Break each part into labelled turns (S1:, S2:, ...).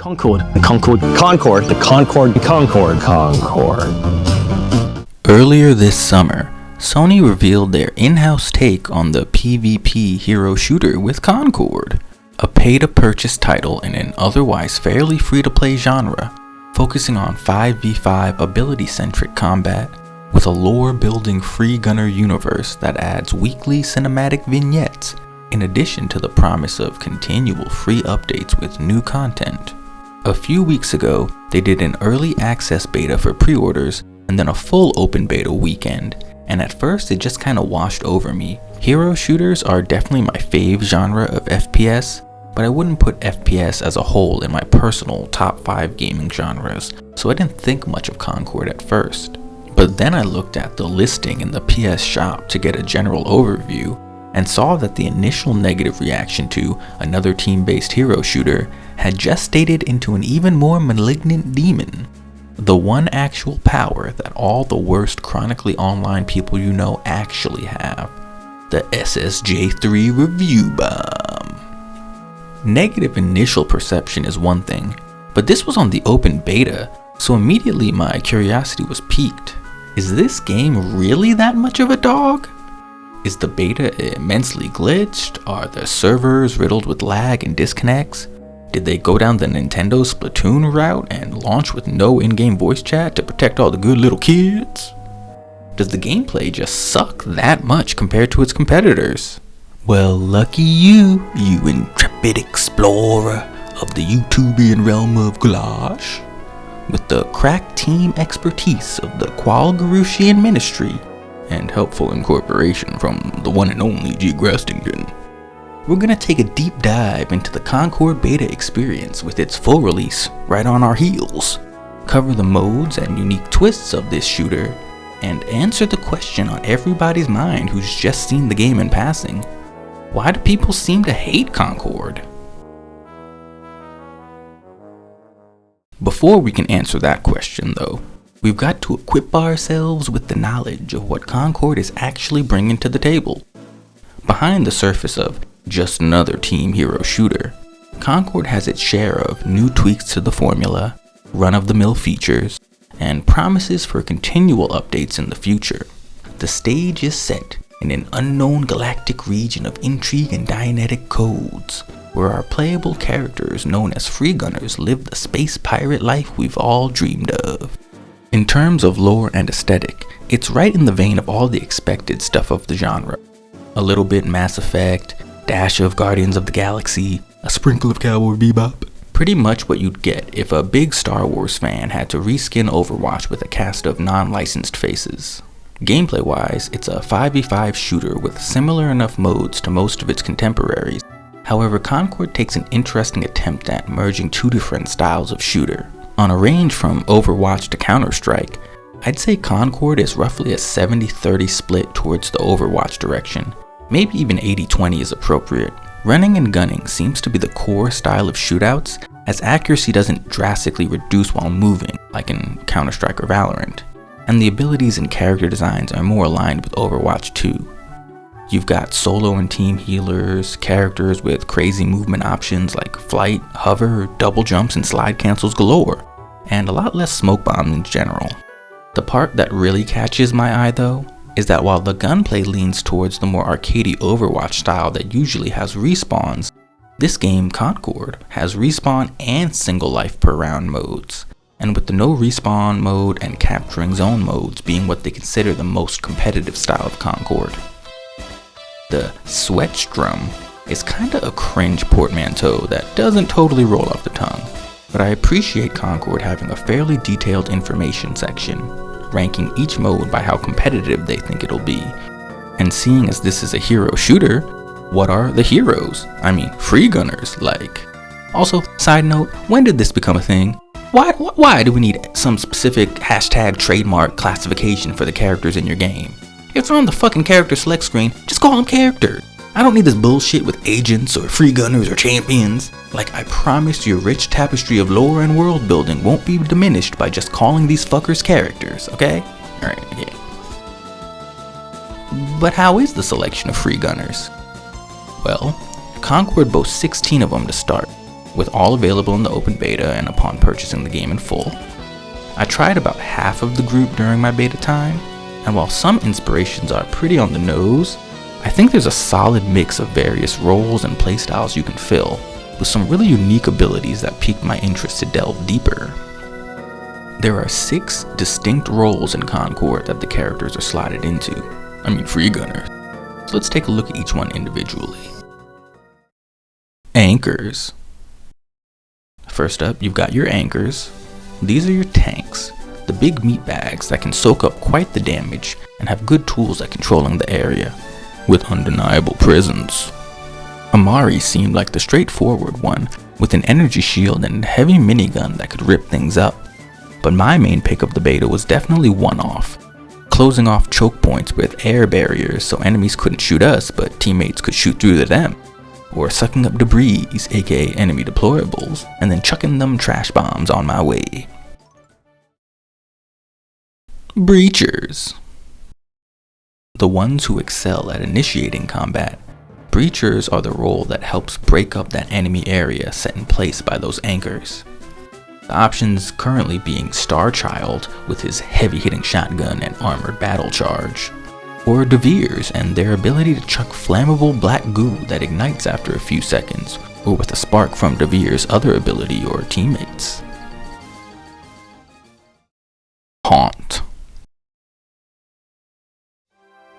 S1: Concord. The Concord. Concord. The Concord. Concord. Concord.
S2: Earlier this summer, Sony revealed their in-house take on the PvP hero shooter with Concord, a pay-to-purchase title in an otherwise fairly free-to-play genre, focusing on 5v5 ability-centric combat with a lore-building free-gunner universe that adds weekly cinematic vignettes in addition to the promise of continual free updates with new content. A few weeks ago, they did an early access beta for pre-orders and then a full open beta weekend, and at first it just kinda washed over me. Hero shooters are definitely my fave genre of FPS, but I wouldn't put FPS as a whole in my personal top 5 gaming genres, so I didn't think much of Concord at first. But then I looked at the listing in the PS shop to get a general overview, and saw that the initial negative reaction to another team-based hero shooter had gestated into an even more malignant demon. The one actual power that all the worst chronically online people you know actually have. The SSJ3 review bomb. Negative initial perception is one thing, but this was on the open beta, so immediately my curiosity was piqued. Is this game really that much of a dog? Is the beta immensely glitched? Are the servers riddled with lag and disconnects? Did they go down the Nintendo Splatoon route and launch with no in-game voice chat to protect all the good little kids? Does the gameplay just suck that much compared to its competitors? Well, lucky you, you intrepid explorer of the YouTubian realm of Glash. With the crack team expertise of the Qual'Garooshian Ministry and helpful incorporation from the one and only G. Grustington, we're gonna take a deep dive into the Concord beta experience with its full release right on our heels, cover the modes and unique twists of this shooter, and answer the question on everybody's mind who's just seen the game in passing. Why do people seem to hate Concord? Before we can answer that question though, we've got to equip ourselves with the knowledge of what Concord is actually bringing to the table. Behind the surface of just another team hero shooter, Concord has its share of new tweaks to the formula, run-of-the-mill features, and promises for continual updates in the future. The stage is set in an unknown galactic region of intrigue and Dianetic codes, where our playable characters known as Freegunners live the space pirate life we've all dreamed of. In terms of lore and aesthetic, it's right in the vein of all the expected stuff of the genre. A little bit Mass Effect, dash of Guardians of the Galaxy, a sprinkle of Cowboy Bebop. Pretty much what you'd get if a big Star Wars fan had to reskin Overwatch with a cast of non-licensed faces. Gameplay-wise, it's a 5v5 shooter with similar enough modes to most of its contemporaries. However, Concord takes an interesting attempt at merging two different styles of shooter. On a range from Overwatch to Counter-Strike, I'd say Concord is roughly a 70-30 split towards the Overwatch direction. Maybe even 80-20 is appropriate. Running and gunning seems to be the core style of shootouts, as accuracy doesn't drastically reduce while moving, like in Counter-Strike or Valorant, and the abilities and character designs are more aligned with Overwatch 2. You've got solo and team healers, characters with crazy movement options like flight, hover, double jumps, and slide cancels galore, and a lot less smoke bombs in general. The part that really catches my eye though, is that while the gunplay leans towards the more arcadey Overwatch style that usually has respawns, this game, Concord, has respawn and single life per round modes, and with the no respawn mode and capturing zone modes being what they consider the most competitive style of Concord. The Sweatstrum is kinda a cringe portmanteau that doesn't totally roll off the tongue, but I appreciate Concord having a fairly detailed information section, ranking each mode by how competitive they think it'll be. And seeing as this is a hero shooter, what are the heroes? I mean, Freegunners, like. Also, side note, when did this become a thing? Why do we need some specific hashtag trademark classification for the characters in your game? If they're on the fucking character select screen, just call them characters. I don't need this bullshit with agents or Freegunners or champions. Like, I promise your rich tapestry of lore and world building won't be diminished by just calling these fuckers characters, okay? Alright, yeah. But how is the selection of Freegunners? Well, Concord boasts 16 of them to start. with all available in the open beta and upon purchasing the game in full. I tried about half of the group during my beta time, and while some inspirations are pretty on the nose, I think there's a solid mix of various roles and playstyles you can fill, with some really unique abilities that piqued my interest to delve deeper. There are 6 distinct roles in Concord that the characters are slotted into. Freegunners. So let's take a look at each one individually. Anchors. First up, you've got your anchors. These are your tanks, the big meat bags that can soak up quite the damage and have good tools at controlling the area, with undeniable presence. Amari seemed like the straightforward one, with an energy shield and heavy minigun that could rip things up. But my main pick of the beta was definitely One-Off, closing off choke points with air barriers so enemies couldn't shoot us but teammates could shoot through to them, or sucking up debris, aka enemy deployables, and then chucking them trash bombs on my way. Breachers. The ones who excel at initiating combat. Breachers are the role that helps break up that enemy area set in place by those anchors. The options currently being Starchild with his heavy-hitting shotgun and armored battle charge, or Deveers and their ability to chuck flammable black goo that ignites after a few seconds, or with a spark from Deveers' other ability or teammates. Haunt.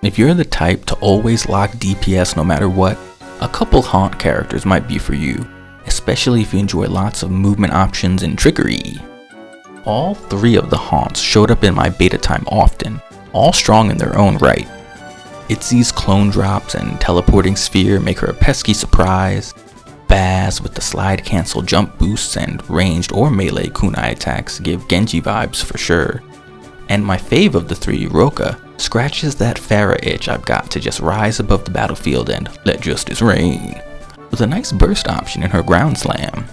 S2: If you're the type to always lock DPS no matter what, a couple Haunt characters might be for you, especially if you enjoy lots of movement options and trickery. All 3 of the Haunts showed up in my beta time often, all strong in their own right. Itzy's clone drops and teleporting sphere make her a pesky surprise. Baz with the slide cancel jump boosts and ranged or melee kunai attacks give Genji vibes for sure. And my fave of the 3, Roka, scratches that Pharah itch I've got to just rise above the battlefield and let justice reign, with a nice burst option in her ground slam.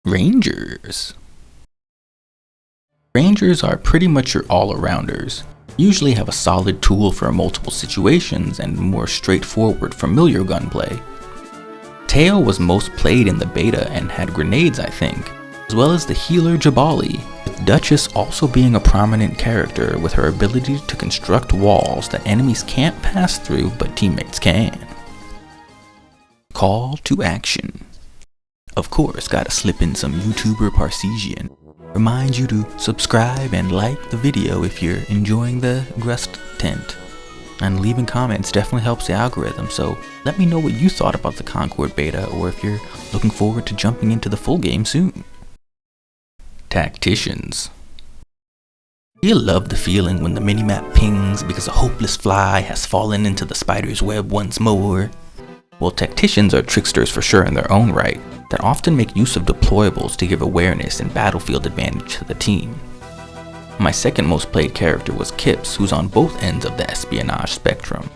S2: Rangers. Rangers are pretty much your all-arounders, usually have a solid tool for multiple situations and more straightforward familiar gunplay. Teo was most played in the beta and had grenades I think, as well as the healer Jabali, with Duchess also being a prominent character with her ability to construct walls that enemies can't pass through but teammates can. Call to action. Of course, gotta slip in some YouTuber Parseesian. Remind you to subscribe and like the video if you're enjoying the Grust tent. And leaving comments definitely helps the algorithm, so let me know what you thought about the Concord beta or if you're looking forward to jumping into the full game soon. Tacticians. You love the feeling when the minimap pings because a hopeless fly has fallen into the spider's web once more. Well, Tacticians are tricksters for sure in their own right, that often make use of deployables to give awareness and battlefield advantage to the team. My second most played character was Kips, who's on both ends of the espionage spectrum,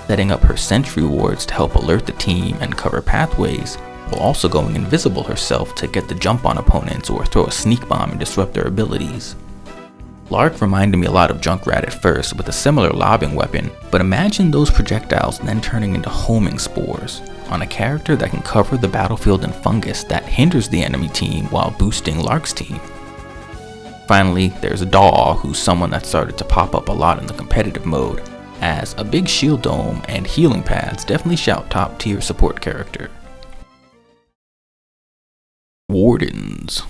S2: setting up her sentry wards to help alert the team and cover pathways, while also going invisible herself to get the jump on opponents or throw a sneak bomb and disrupt their abilities. Lark reminded me a lot of Junkrat at first with a similar lobbing weapon, but imagine those projectiles then turning into homing spores on a character that can cover the battlefield in fungus that hinders the enemy team while boosting Lark's team. Finally, there's Daw, who's someone that started to pop up a lot in the competitive mode, as a big shield dome and healing pads definitely shout top tier support character. Wardens.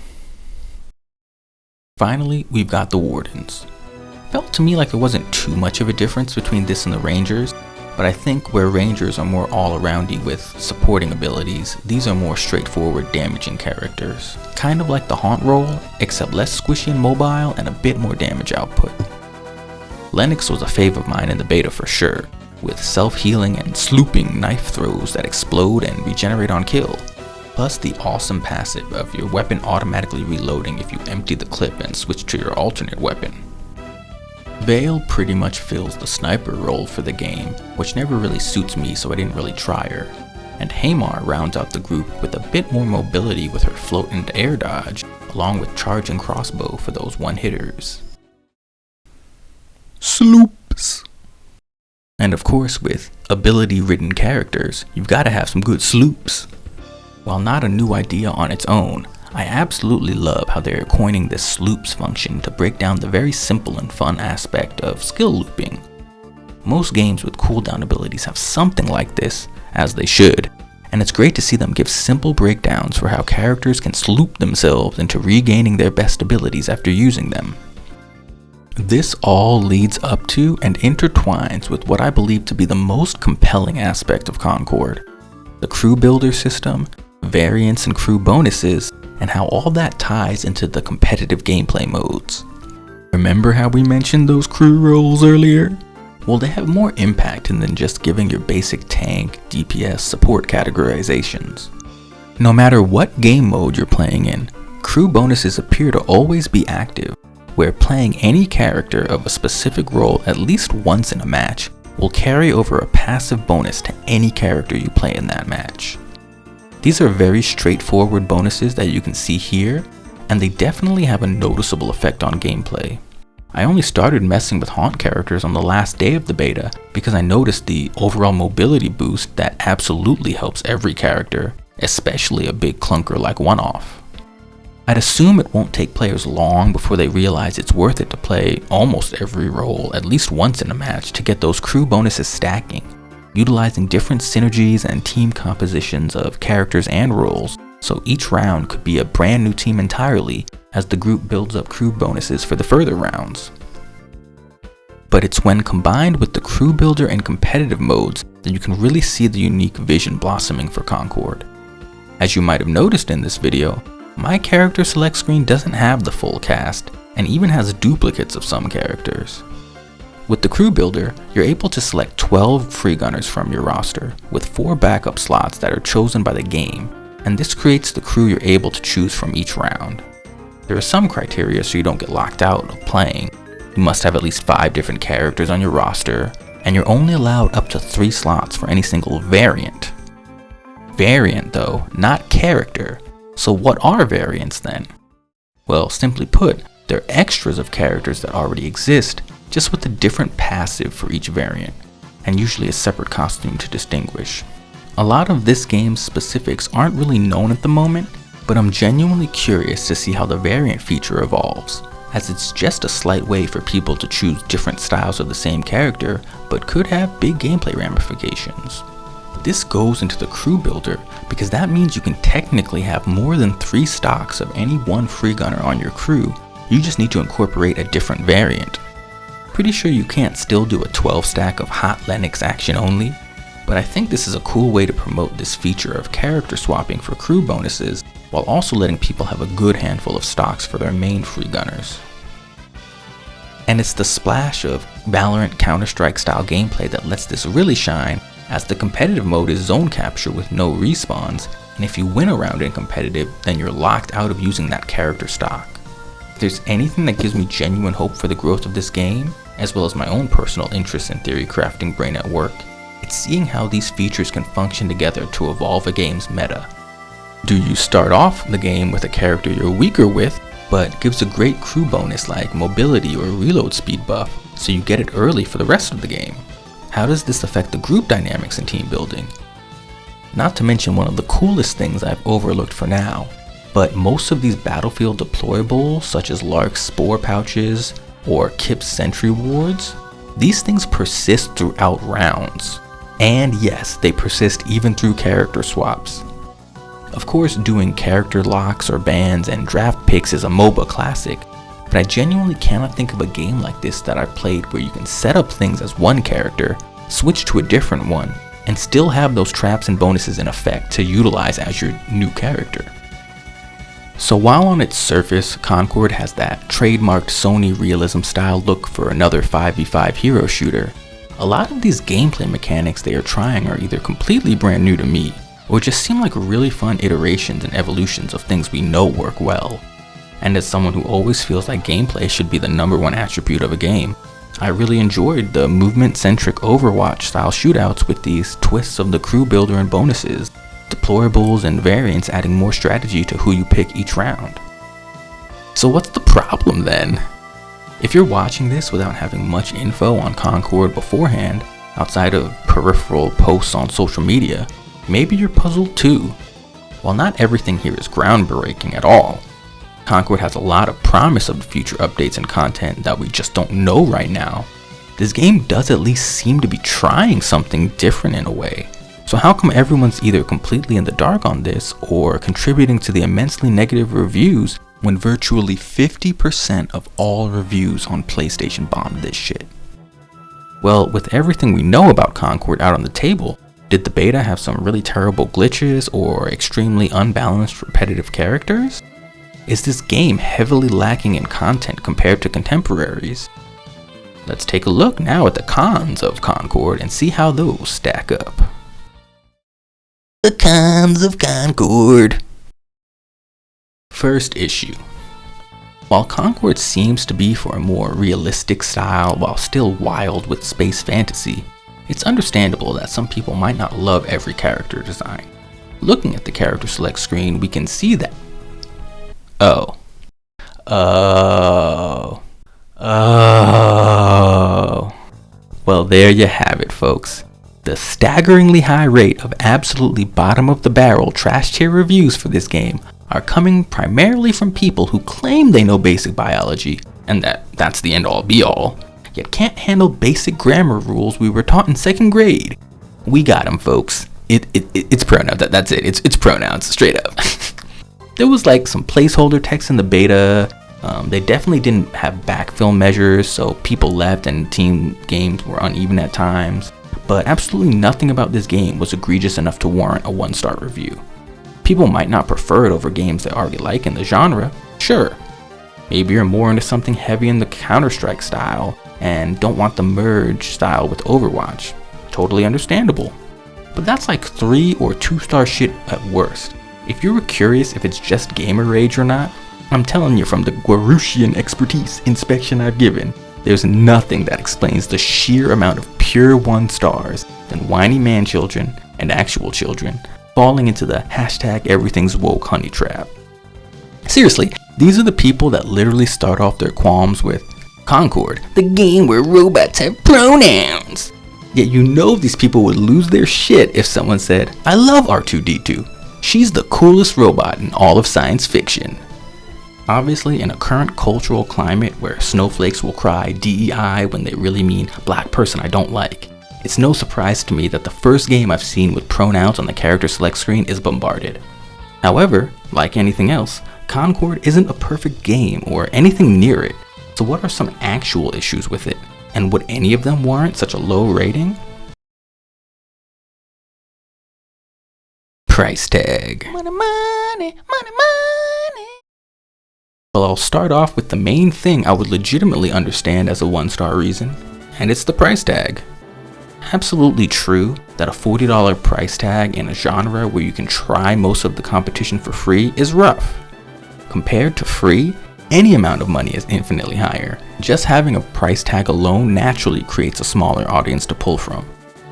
S2: Finally, we've got the Wardens. Felt to me like there wasn't too much of a difference between this and the Rangers, but I think where Rangers are more all-aroundy with supporting abilities, these are more straightforward damaging characters. Kind of like the Haunt role, except less squishy and mobile and a bit more damage output. Lennox was a fave of mine in the beta for sure, with self-healing and slooping knife throws that explode and regenerate on kill. Plus the awesome passive of your weapon automatically reloading if you empty the clip and switch to your alternate weapon. Vale pretty much fills the sniper role for the game, which never really suits me so I didn't really try her. And Hamar rounds out the group with a bit more mobility with her float and air dodge, along with charge and crossbow for those one-hitters. SLOOPS. And of course, with ability-ridden characters, you've got to have some good SLOOPS. While not a new idea on its own, I absolutely love how they're coining this SLOOPS function to break down the very simple and fun aspect of skill looping. Most games with cooldown abilities have something like this, as they should, and it's great to see them give simple breakdowns for how characters can sloop themselves into regaining their best abilities after using them. This all leads up to and intertwines with what I believe to be the most compelling aspect of Concord: the crew builder system, variants and crew bonuses, and how all that ties into the competitive gameplay modes. Remember how we mentioned those crew roles earlier? Well, they have more impact than just giving your basic tank, DPS, support categorizations. No matter what game mode you're playing in, crew bonuses appear to always be active, where playing any character of a specific role at least once in a match will carry over a passive bonus to any character you play in that match. These are very straightforward bonuses that you can see here, and they definitely have a noticeable effect on gameplay. I only started messing with haunt characters on the last day of the beta because I noticed the overall mobility boost that absolutely helps every character, especially a big clunker like One-Off. I'd assume it won't take players long before they realize it's worth it to play almost every role at least once in a match to get those crew bonuses stacking, utilizing different synergies and team compositions of characters and roles, so each round could be a brand new team entirely as the group builds up crew bonuses for the further rounds. But it's when combined with the crew builder and competitive modes that you can really see the unique vision blossoming for Concord. As you might have noticed in this video, my character select screen doesn't have the full cast, and even has duplicates of some characters. With the crew builder, you're able to select 12 Freegunners from your roster, with 4 backup slots that are chosen by the game, and this creates the crew you're able to choose from each round. There are some criteria so you don't get locked out of playing. You must have at least 5 different characters on your roster, and you're only allowed up to 3 slots for any single variant. Variant though, not character. So what are variants then? Well, simply put, they're extras of characters that already exist, just with a different passive for each variant, and usually a separate costume to distinguish. A lot of this game's specifics aren't really known at the moment, but I'm genuinely curious to see how the variant feature evolves, as it's just a slight way for people to choose different styles of the same character, but could have big gameplay ramifications. This goes into the crew builder because that means you can technically have more than 3 stocks of any one Freegunner on your crew, you just need to incorporate a different variant. Pretty sure you can't still do a 12 stack of hot Lennox action only, but I think this is a cool way to promote this feature of character swapping for crew bonuses, while also letting people have a good handful of stocks for their main Freegunners. And it's the splash of Valorant Counter-Strike style gameplay that lets this really shine, as the competitive mode is zone capture with no respawns, and if you win a round in competitive, then you're locked out of using that character stock. If there's anything that gives me genuine hope for the growth of this game, as well as my own personal interest in theory crafting brain at work, it's seeing how these features can function together to evolve a game's meta. Do you start off the game with a character you're weaker with, but gives a great crew bonus like mobility or reload speed buff, so you get it early for the rest of the game? How does this affect the group dynamics and team building? Not to mention one of the coolest things I've overlooked for now, but most of these battlefield deployables, such as Lark's spore pouches or Kip's sentry wards, these things persist throughout rounds. And yes, they persist even through character swaps. Of course, doing character locks or bans and draft picks is a MOBA classic, but I genuinely cannot think of a game like this that I've played where you can set up things as one character, switch to a different one, and still have those traps and bonuses in effect to utilize as your new character. So while on its surface, Concord has that trademarked Sony realism style look for another 5v5 hero shooter, a lot of these gameplay mechanics they are trying are either completely brand new to me, or just seem like really fun iterations and evolutions of things we know work well. And as someone who always feels like gameplay should be the #1 attribute of a game, I really enjoyed the movement-centric Overwatch style shootouts with these twists of the crew builder and bonuses, deployables and variants adding more strategy to who you pick each round. So what's the problem then? If you're watching this without having much info on Concord beforehand, Outside of peripheral posts on social media, maybe you're puzzled too. While not everything here is groundbreaking at all, Concord has a lot of promise of future updates and content that we just don't know right now. This game does at least seem to be trying something different in a way. So how come everyone's either completely in the dark on this or contributing to the immensely negative reviews when virtually 50% of all reviews on PlayStation bombed this shit? Well, with everything we know about Concord out on the table, did the beta have some really terrible glitches or extremely unbalanced repetitive characters? Is this game heavily lacking in content compared to contemporaries? Let's take a look now at the cons of Concord and see how those stack up. The Cons of Concord. First issue. While Concord seems to be for a more realistic style while still wild with space fantasy, it's understandable that some people might not love every character design. Looking at the character select screen, we can see that. Oh. Well, there you have it, folks. The staggeringly high rate of absolutely bottom of the barrel trash tier reviews for this game are coming primarily from people who claim they know basic biology and that's the end all be all, yet can't handle basic grammar rules we were taught in 2nd grade. We got 'em, folks. It's pronouns. That's it. It's pronouns, straight up. There was like some placeholder text in the beta. They definitely didn't have backfill measures, so people left and team games were uneven at times. But absolutely nothing about this game was egregious enough to warrant a 1-star review. People might not prefer it over games they already like in the genre, sure. Maybe you're more into something heavy in the Counter-Strike style and don't want the merge style with Overwatch. Totally understandable. But that's like 3 or 2-star shit at worst. If you were curious if it's just gamer rage or not, I'm telling you from the Qual'Garooshian expertise inspection I've given, there's nothing that explains the sheer amount of pure 1 stars than whiny man children and actual children falling into the hashtag everything's woke honey trap. Seriously, these are the people that literally start off their qualms with Concord, the game where robots have pronouns. Yet you know these people would lose their shit if someone said, I love R2-D2. She's the coolest robot in all of science fiction. Obviously, in a current cultural climate where snowflakes will cry DEI when they really mean black person I don't like, it's no surprise to me that the first game I've seen with pronouns on the character select screen is Bombarded. However, like anything else, Concord isn't a perfect game or anything near it, so what are some actual issues with it? And would any of them warrant such a low rating? Price tag. Money, money, money, money. Well, I'll start off with the main thing I would legitimately understand as a 1-star reason, and it's the price tag. Absolutely true that a $40 price tag in a genre where you can try most of the competition for free is rough. Compared to free, any amount of money is infinitely higher. Just having a price tag alone naturally creates a smaller audience to pull from,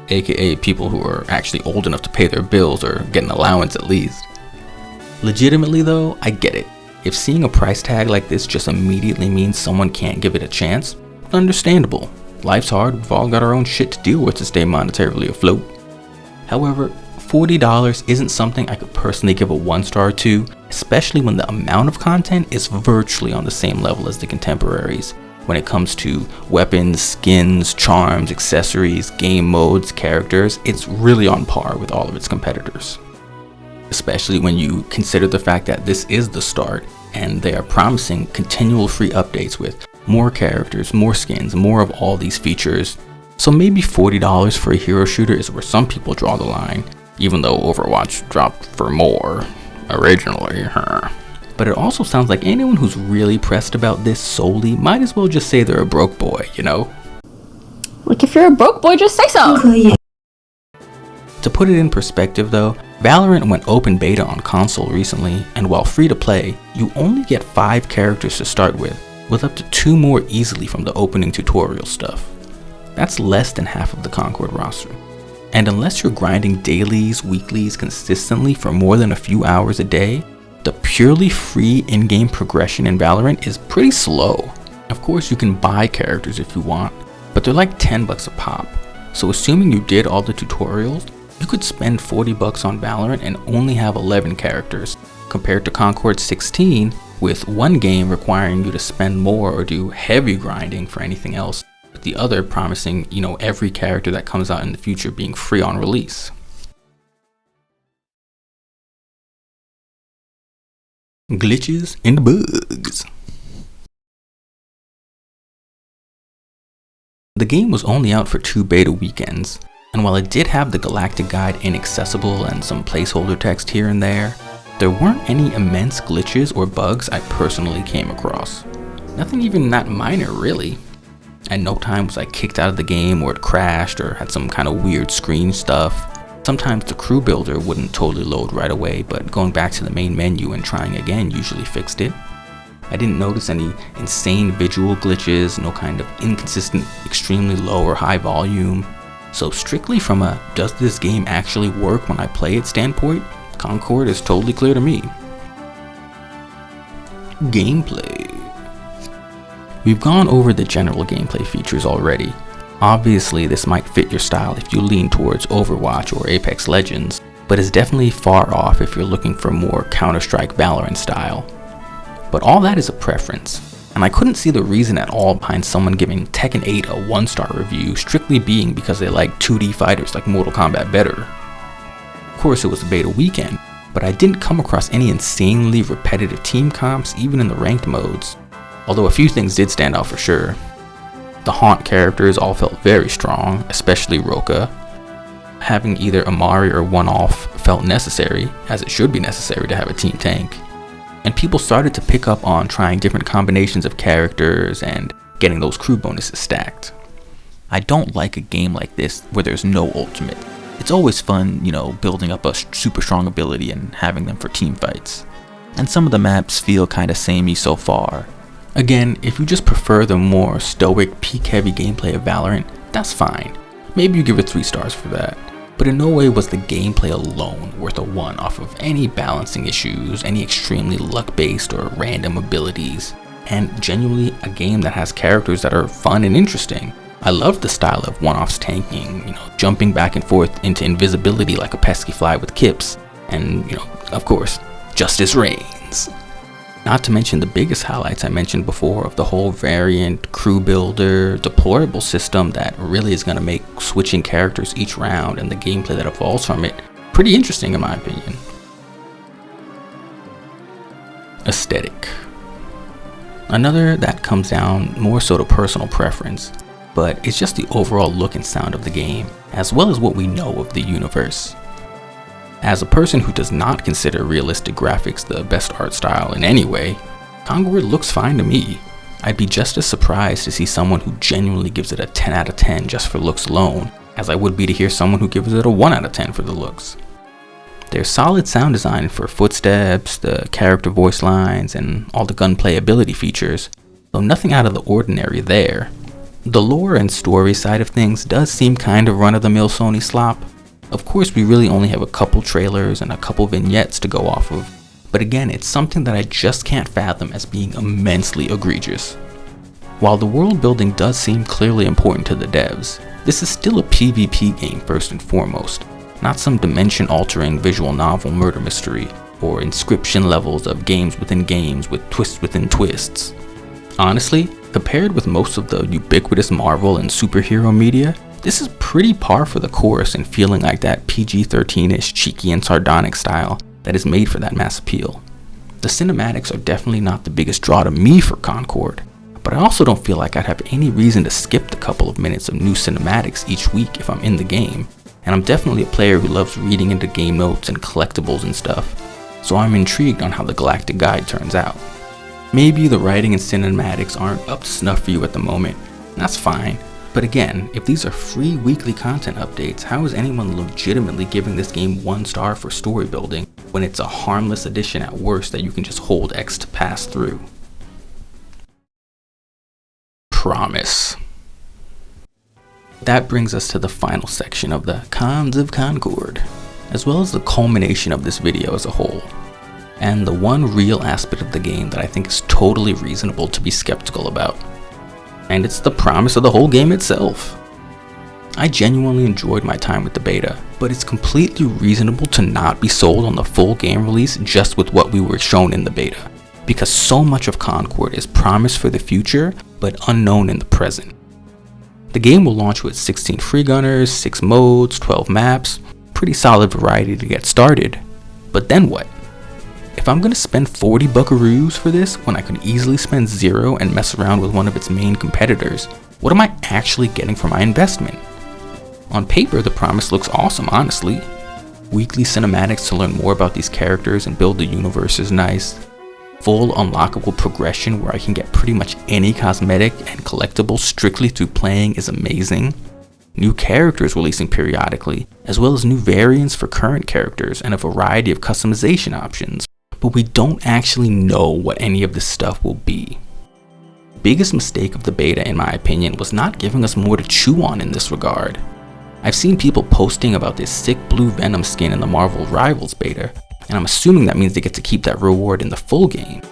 S2: aka people who are actually old enough to pay their bills or get an allowance at least. Legitimately though, I get it. If seeing a price tag like this just immediately means someone can't give it a chance, understandable. Life's hard, we've all got our own shit to deal with to stay monetarily afloat. However, $40 isn't something I could personally give a 1-star to, especially when the amount of content is virtually on the same level as the contemporaries when it comes to weapons, skins, charms, accessories, game modes, characters. It's really on par with all of its competitors. Especially when you consider the fact that this is the start and they are promising continual free updates with more characters, more skins, more of all these features. So maybe $40 for a hero shooter is where some people draw the line, even though Overwatch dropped for more originally. But it also sounds like anyone who's really pressed about this solely might as well just say they're a broke boy, you know?
S3: Like, if you're a broke boy, just say so!
S2: To put it in perspective though, Valorant went open beta on console recently, and while free to play, you only get 5 characters to start with up to 2 more easily from the opening tutorial stuff. That's less than half of the Concord roster. And unless you're grinding dailies, weeklies consistently for more than a few hours a day, the purely free in-game progression in Valorant is pretty slow. Of course you can buy characters if you want, but they're like $10 a pop. So assuming you did all the tutorials, you could spend $40 on Valorant and only have 11 characters, compared to Concord's 16, with one game requiring you to spend more or do heavy grinding for anything else, with the other promising, every character that comes out in the future being free on release. Glitches and bugs. The game was only out for 2 beta weekends, and while it did have the Galactic Guide inaccessible and some placeholder text here and there weren't any immense glitches or bugs I personally came across. Nothing even that minor, really. At no time was I kicked out of the game or it crashed or had some kind of weird screen stuff. Sometimes the crew builder wouldn't totally load right away, but going back to the main menu and trying again usually fixed it. I didn't notice any insane visual glitches, no kind of inconsistent, extremely low or high volume. So strictly from a does this game actually work when I play it standpoint, Concord is totally clear to me. Gameplay. We've gone over the general gameplay features already. Obviously this might fit your style if you lean towards Overwatch or Apex Legends, but is definitely far off if you're looking for more Counter-Strike Valorant style. But all that is a preference, and I couldn't see the reason at all behind someone giving Tekken 8 a 1-star review strictly being because they like 2D fighters like Mortal Kombat better. Of course it was a beta weekend, but I didn't come across any insanely repetitive team comps even in the ranked modes, although a few things did stand out for sure. The Haunt characters all felt very strong, especially Roka. Having either Amari or One-Off felt necessary, as it should be necessary to have a team tank. And people started to pick up on trying different combinations of characters and getting those crew bonuses stacked. I don't like a game like this where there's no ultimate. It's always fun, building up a super strong ability and having them for team fights. And some of the maps feel kinda samey so far. Again, if you just prefer the more stoic, peak-heavy gameplay of Valorant, that's fine. Maybe you give it 3 stars for that. But in no way was the gameplay alone worth a 1 off of any balancing issues, any extremely luck-based or random abilities, and genuinely a game that has characters that are fun and interesting. I love the style of One-Off's tanking, jumping back and forth into invisibility like a pesky fly with Kips, and, of course, justice reigns. Not to mention the biggest highlights I mentioned before of the whole variant, crew builder, deployable system that really is going to make switching characters each round and the gameplay that evolves from it pretty interesting in my opinion. Aesthetic. Another that comes down more so to personal preference, but it's just the overall look and sound of the game, as well as what we know of the universe. As a person who does not consider realistic graphics the best art style in any way, Concord looks fine to me. I'd be just as surprised to see someone who genuinely gives it a 10 out of 10 just for looks alone, as I would be to hear someone who gives it a 1 out of 10 for the looks. There's solid sound design for footsteps, the character voice lines, and all the gunplay ability features, though nothing out of the ordinary there. The lore and story side of things does seem kind of run-of-the-mill Sony slop. Of course, we really only have a couple trailers and a couple vignettes to go off of, but again, it's something that I just can't fathom as being immensely egregious. While the world building does seem clearly important to the devs, this is still a PvP game first and foremost, not some dimension-altering visual novel murder mystery, or inscription levels of games within games with twists within twists. Honestly, compared with most of the ubiquitous Marvel and superhero media, this is pretty par for the course in feeling like that PG-13-ish cheeky and sardonic style that is made for that mass appeal. The cinematics are definitely not the biggest draw to me for Concord, but I also don't feel like I'd have any reason to skip the couple of minutes of new cinematics each week if I'm in the game, and I'm definitely a player who loves reading into game notes and collectibles and stuff, so I'm intrigued on how the Galactic Guide turns out. Maybe the writing and cinematics aren't up to snuff for you at the moment, and that's fine. But again, if these are free weekly content updates, how is anyone legitimately giving this game 1 star for story building when it's a harmless addition at worst that you can just hold X to pass through? Promise. That brings us to the final section of the Cons of Concord, as well as the culmination of this video as a whole, and the one real aspect of the game that I think is totally reasonable to be skeptical about. And it's the promise of the whole game itself. I genuinely enjoyed my time with the beta, but it's completely reasonable to not be sold on the full game release just with what we were shown in the beta, because so much of Concord is promised for the future, but unknown in the present. The game will launch with 16 Freegunners, 6 modes, 12 maps, pretty solid variety to get started, but then what? If I'm gonna spend 40 buckaroos for this when I could easily spend 0 and mess around with one of its main competitors, what am I actually getting for my investment? On paper, the promise looks awesome, honestly. Weekly cinematics to learn more about these characters and build the universe is nice. Full unlockable progression where I can get pretty much any cosmetic and collectible strictly through playing is amazing. New characters releasing periodically, as well as new variants for current characters and a variety of customization options. But we don't actually know what any of this stuff will be. Biggest mistake of the beta, in my opinion, was not giving us more to chew on in this regard. I've seen people posting about this sick blue Venom skin in the Marvel Rivals beta, and I'm assuming that means they get to keep that reward in the full game.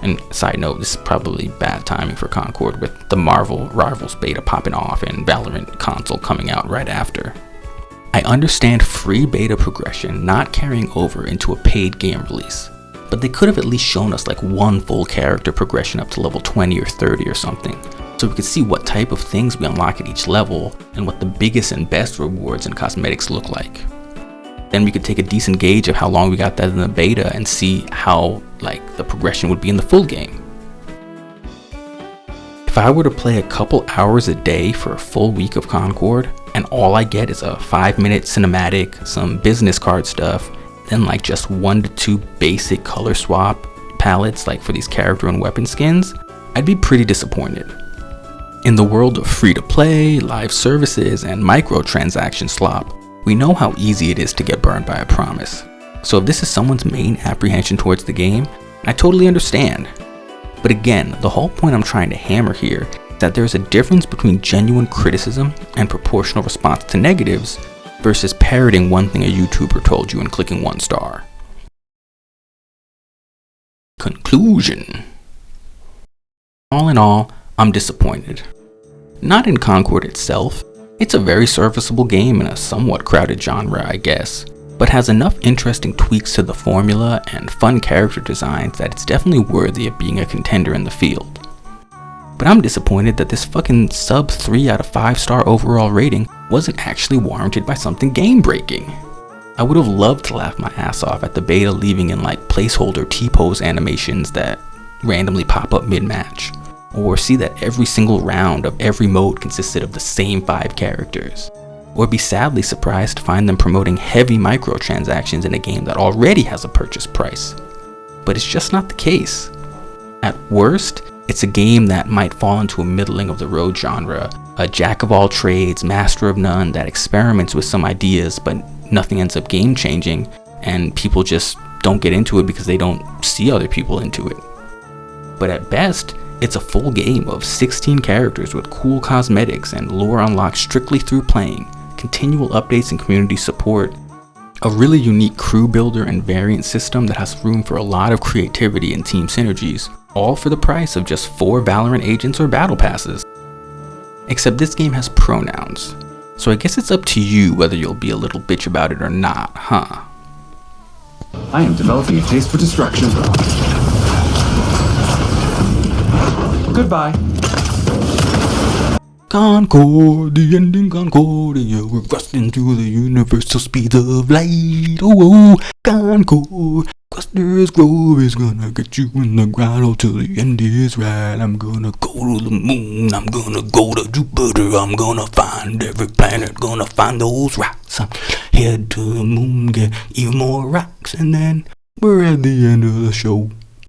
S2: And side note, this is probably bad timing for Concord with the Marvel Rivals beta popping off and Valorant console coming out right after. I understand free beta progression not carrying over into a paid game release, but they could have at least shown us like one full character progression up to level 20 or 30 or something, so we could see what type of things we unlock at each level and what the biggest and best rewards and cosmetics look like. Then we could take a decent gauge of how long we got that in the beta and see how the progression would be in the full game. If I were to play a couple hours a day for a full week of Concord and all I get is a 5-minute cinematic, some business card stuff, then just 1 to 2 basic color swap palettes for these character and weapon skins, I'd be pretty disappointed. In the world of free-to-play, live services, and microtransaction slop, we know how easy it is to get burned by a promise. So if this is someone's main apprehension towards the game, I totally understand. But again, the whole point I'm trying to hammer here is that there's a difference between genuine criticism and proportional response to negatives versus parroting one thing a YouTuber told you and clicking 1 star. Conclusion. All in all, I'm disappointed. Not in Concord itself. It's a very serviceable game in a somewhat crowded genre, I guess, but has enough interesting tweaks to the formula and fun character designs that it's definitely worthy of being a contender in the field. But I'm disappointed that this fucking sub 3 out of 5 star overall rating wasn't actually warranted by something game breaking. I would have loved to laugh my ass off at the beta leaving in placeholder T-pose animations that randomly pop up mid-match, or see that every single round of every mode consisted of the same 5 characters, or be sadly surprised to find them promoting heavy microtransactions in a game that already has a purchase price. But it's just not the case. At worst, it's a game that might fall into a middling of the road genre, a jack of all trades, master of none that experiments with some ideas but nothing ends up game changing, and people just don't get into it because they don't see other people into it. But at best, it's a full game of 16 characters with cool cosmetics and lore unlocked strictly through playing, continual updates and community support, a really unique crew builder and variant system that has room for a lot of creativity and team synergies, all for the price of just 4 Valorant agents or battle passes. Except this game has pronouns, so I guess it's up to you whether you'll be a little bitch about it or not, huh?
S4: I am developing a taste for destruction. Goodbye.
S2: Concord, the ending Concordia, we're rusting through the universal speed of light. Oh, Concord, Gruster's grove is gonna get you in the grotto till the end is right. I'm gonna go to the moon, I'm gonna go to Jupiter, I'm gonna find every planet, gonna find those rocks. I'm head to the moon, get even more rocks, and then we're at the end of the show.